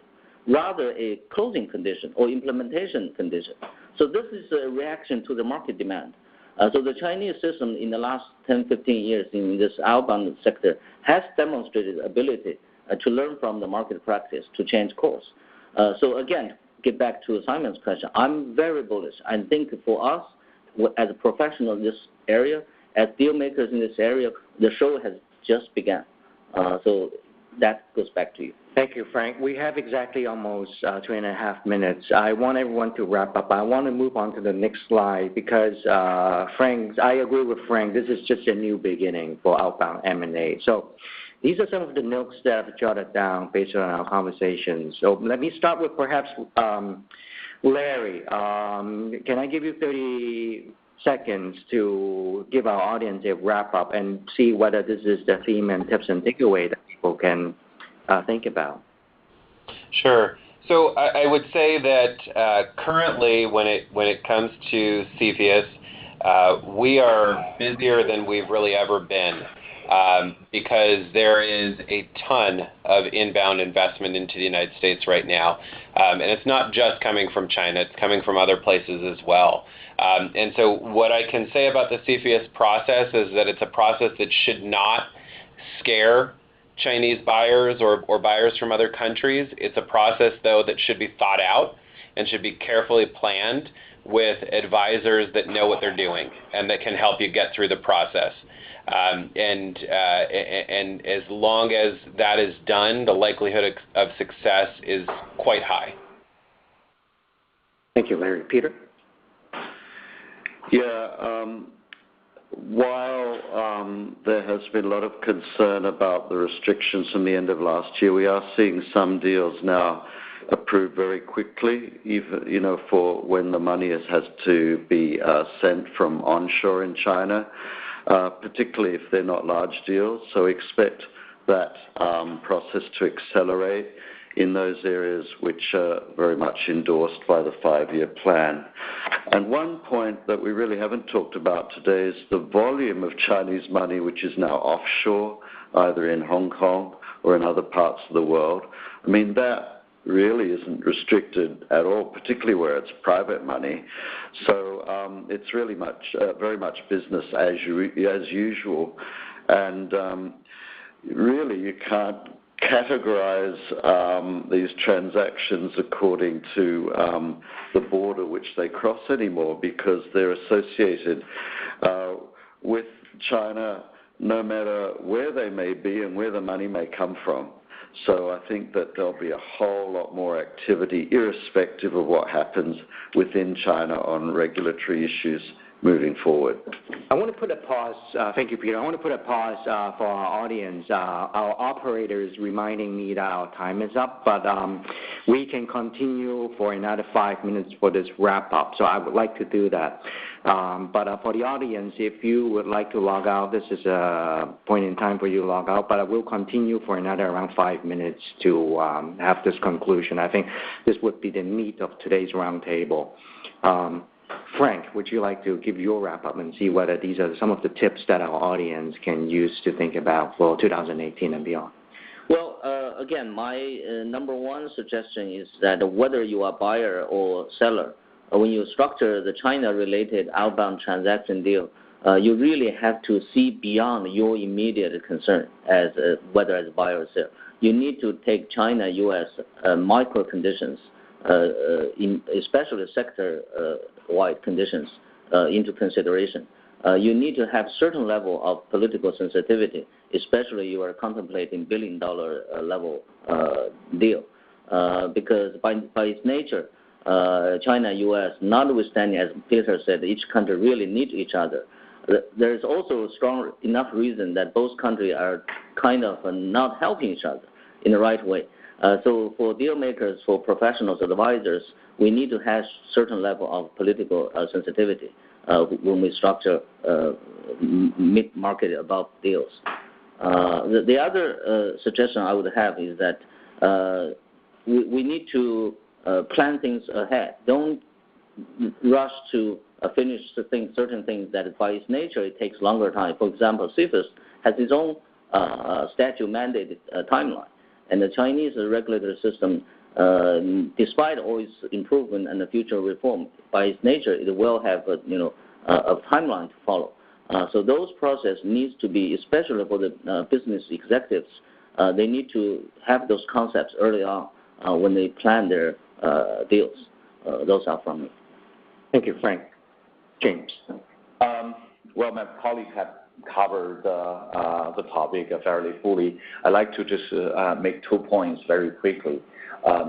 rather a closing condition or implementation condition. So this is a reaction to the market demand. So the Chinese system in the last 10, 15 years in this outbound sector has demonstrated ability to learn from the market practice to change course. So again, get back to Simon's question, I'm very bullish. I think for us, as a professional in this area, as deal makers in this area, the show has just begun. So that goes back to you. Thank you, Frank. We have exactly almost 2.5 minutes. I want everyone to wrap up. I want to move on to the next slide because, Frank, I agree with Frank. This is just a new beginning for outbound M&A. So these are some of the notes that I've jotted down based on our conversations. So let me start with perhaps Larry. Can I give you 30 seconds to give our audience a wrap-up and see whether this is the theme and tips and takeaway that people can think about? Sure. So I would say that currently when it comes to CFIUS, we are busier than we've really ever been. Because there is a ton of inbound investment into the United States right now. And it's not just coming from China, it's coming from other places as well. And so what I can say about the CFIUS process is that it's a process that should not scare Chinese buyers or buyers from other countries. It's a process, though, that should be thought out and should be carefully planned with advisors that know what they're doing and that can help you get through the process. And as long as that is done, the likelihood of success is quite high. Thank you, Larry. Peter? Yeah, while there has been a lot of concern about the restrictions from the end of last year, we are seeing some deals now approved very quickly, even for when the money has to be sent from onshore in China, particularly if they're not large deals. So expect that process to accelerate in those areas which are very much endorsed by the 5-year plan. And one point that we really haven't talked about today is the volume of Chinese money which is now offshore, either in Hong Kong or in other parts of the world. I mean, that really isn't restricted at all, particularly where it's private money. So it's really very much business as usual. And really you can't categorize these transactions according to the border which they cross anymore, because they're associated with China no matter where they may be and where the money may come from. So I think that there'll be a whole lot more activity irrespective of what happens within China on regulatory issues moving forward. I want to put a pause. Thank you, Peter. I want to put a pause for our audience. Our operator is reminding me that our time is up, but we can continue for another 5 minutes for this wrap-up. So I would like to do that. But for the audience, if you would like to log out, this is a point in time for you to log out, but I will continue for another around 5 minutes to have this conclusion. I think this would be the meat of today's roundtable. Frank, would you like to give your wrap-up and see whether these are some of the tips that our audience can use to think about for 2018 and beyond? Well, again, my number one suggestion is that whether you are buyer or seller, when you structure the China-related outbound transaction deal, you really have to see beyond your immediate concern as whether as buyer or seller. You need to take China-U.S. micro conditions, especially sector-wide conditions, into consideration. You need to have certain level of political sensitivity, especially you are contemplating billion-dollar level deal, because by its nature, China, U.S., notwithstanding, as Peter said, each country really needs each other. There is also strong enough reason that both countries are kind of not helping each other in the right way. So for deal makers, for professionals, advisors, we need to have certain level of political sensitivity when we structure mid-market above deals. The other suggestion I would have is that we need to plan things ahead. Don't rush to finish certain things that by its nature it takes longer time. For example, Cepheus has its own statute-mandated timeline. And the Chinese regulatory system, despite all its improvement and the future reform, by its nature, it will have a timeline to follow. So those process needs to be, especially for the business executives, they need to have those concepts early on when they plan their deals. Those are from me. Thank you, Frank. James. Well, my colleagues have covered the topic fairly fully. I'd like to just make 2 points very quickly.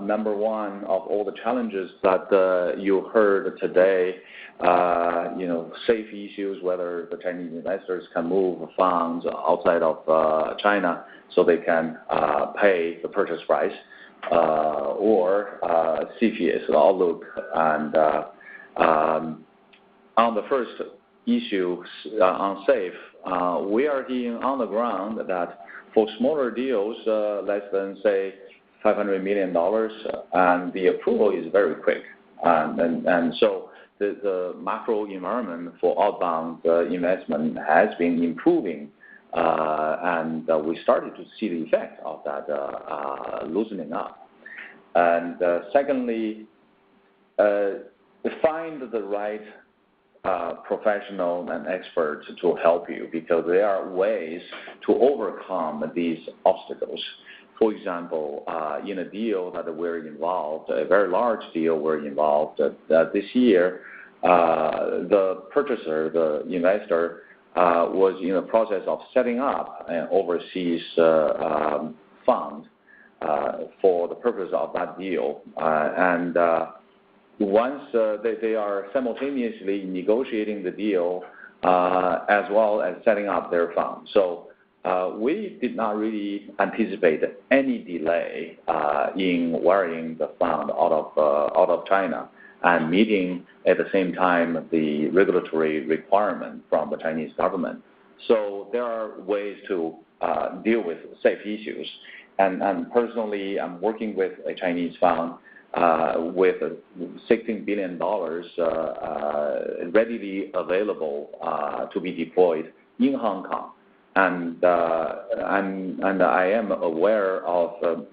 Number one, of all the challenges that you heard today, safe issues, whether the Chinese investors can move funds outside of China so they can pay the purchase price, or CFIUS outlook. And on the first issue on safe, we are hearing on the ground that for smaller deals, less than, say, $500 million, and the approval is very quick. And so the macro environment for outbound investment has been improving, and we started to see the effect of that loosening up. And secondly, find the right professional and experts to help you, because there are ways to overcome these obstacles. For example, in a deal that we're involved, a very large deal we're involved this year, the purchaser, the investor, was in the process of setting up an overseas fund for the purpose of that deal. And once they are simultaneously negotiating the deal as well as setting up their fund. So we did not really anticipate any delay in wiring the fund out of China and meeting at the same time the regulatory requirement from the Chinese government. So there are ways to deal with safe issues. And personally, I'm working with a Chinese fund with $16 billion readily available to be deployed in Hong Kong. And I am aware of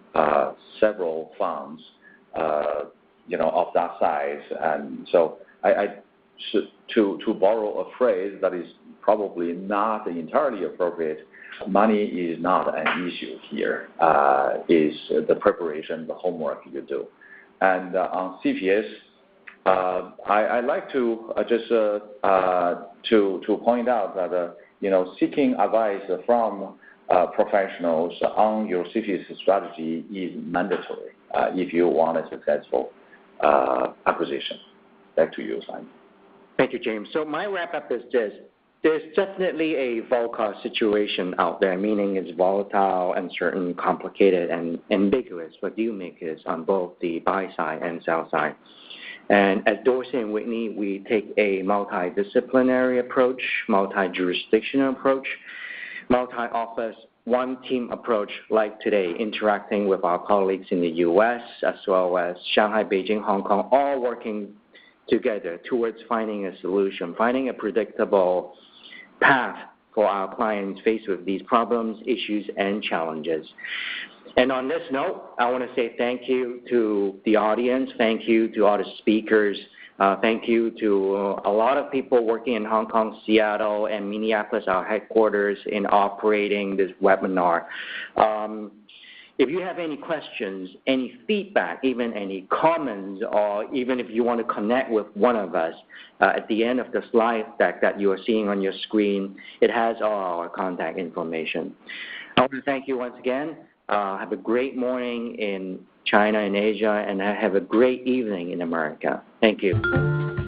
several funds, of that size. And so to borrow a phrase that is probably not entirely appropriate, money is not an issue here. Is the preparation, the homework you do. And on CFIUS, I'd like to just to point out that seeking advice from professionals on your CFIUS strategy is mandatory if you want a successful acquisition. Back to you, Simon. Thank you, James. So my wrap-up is this. There's definitely a VUCA situation out there, meaning it's volatile, uncertain, complicated, and ambiguous for deal makers on both the buy side and sell side. And at Dorsey and Whitney, we take a multidisciplinary approach, multi-jurisdictional approach, multi-office, one-team approach like today, interacting with our colleagues in the U.S. as well as Shanghai, Beijing, Hong Kong, all working together towards finding a solution, finding a predictable path for our clients faced with these problems, issues, and challenges. And on this note, I want to say thank you to the audience, thank you to all the speakers, thank you to a lot of people working in Hong Kong, Seattle, and Minneapolis, our headquarters, in operating this webinar. If you have any questions, any feedback, even any comments, or even if you want to connect with one of us, at the end of the slide deck that you are seeing on your screen, it has all our contact information. I want to thank you once again. Have a great morning in China and Asia, and have a great evening in America. Thank you.